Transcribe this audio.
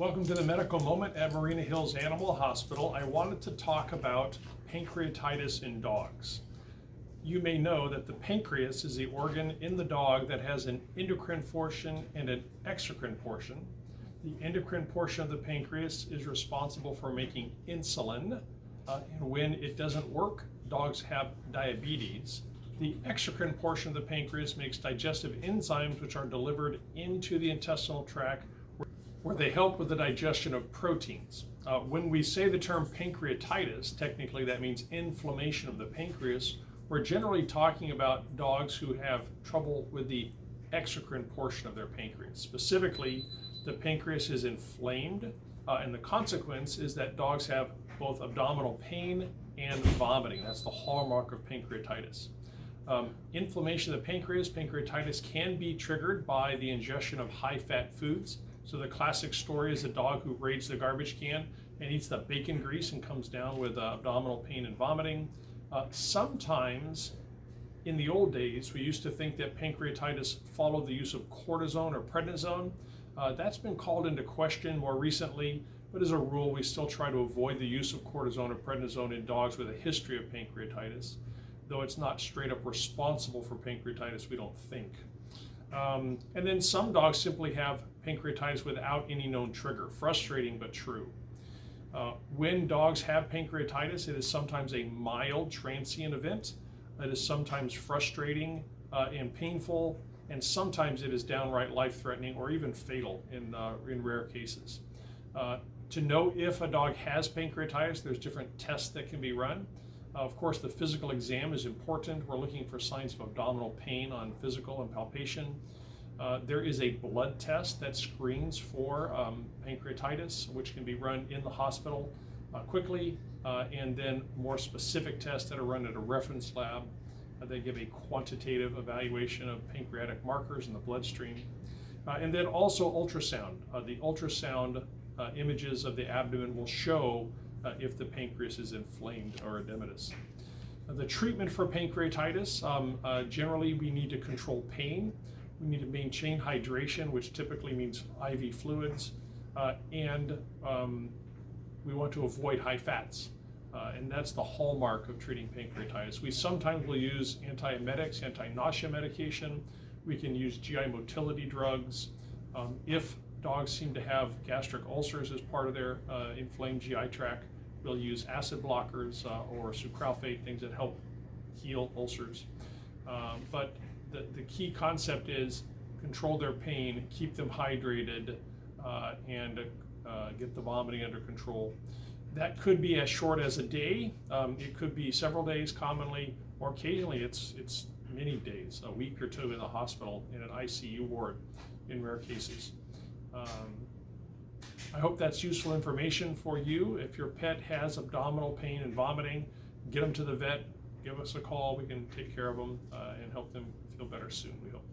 Welcome to the Medical Moment at Marina Hills Animal Hospital. I wanted to talk about pancreatitis in dogs. You may know that the pancreas is the organ in the dog that has an endocrine portion and an exocrine portion. The endocrine portion of the pancreas is responsible for making insulin, and when it doesn't work, dogs have diabetes. The exocrine portion of the pancreas makes digestive enzymes which are delivered into the intestinal tract where they help with the digestion of proteins. When we say the term pancreatitis, technically that means inflammation of the pancreas. We're generally talking about dogs who have trouble with the exocrine portion of their pancreas. Specifically, the pancreas is inflamed, and the consequence is that dogs have both abdominal pain and vomiting. That's the hallmark of pancreatitis. Inflammation of the pancreas, pancreatitis, can be triggered by the ingestion of high-fat foods. So the classic story is a dog who raids the garbage can and eats the bacon grease and comes down with abdominal pain and vomiting. Sometimes, in the old days, we used to think that pancreatitis followed the use of cortisone or prednisone. That's been called into question more recently, but as a rule, we still try to avoid the use of cortisone or prednisone in dogs with a history of pancreatitis, though it's not straight up responsible for pancreatitis, we don't think. And then some dogs simply have pancreatitis without any known trigger. Frustrating, but true. When dogs have pancreatitis, it is sometimes a mild transient event. It is sometimes frustrating and painful, and sometimes it is downright life-threatening or even fatal in rare cases. To know if a dog has pancreatitis, there's different tests that can be run. Of course, the physical exam is important. We're looking for signs of abdominal pain on physical and palpation. There is a blood test that screens for pancreatitis, which can be run in the hospital quickly, and then more specific tests that are run at a reference lab. They give a quantitative evaluation of pancreatic markers in the bloodstream. And then also ultrasound. The ultrasound images of the abdomen will show if the pancreas is inflamed or edematous. The treatment for pancreatitis, generally we need to control pain. We need to maintain hydration, which typically means IV fluids, and we want to avoid high fats. And that's the hallmark of treating pancreatitis. We sometimes will use antiemetics, anti-nausea medication. We can use GI motility drugs. If dogs seem to have gastric ulcers as part of their inflamed GI tract, we'll use acid blockers or sucralfate, things that help heal ulcers. But the key concept is control their pain, keep them hydrated, and get the vomiting under control. That could be as short as a day. It could be several days commonly, or occasionally it's many days, a week or two in the hospital in an ICU ward in rare cases. I hope that's useful information for you. If your pet has abdominal pain and vomiting, get them to the vet, give us a call. We can take care of them and help them feel better soon, we hope.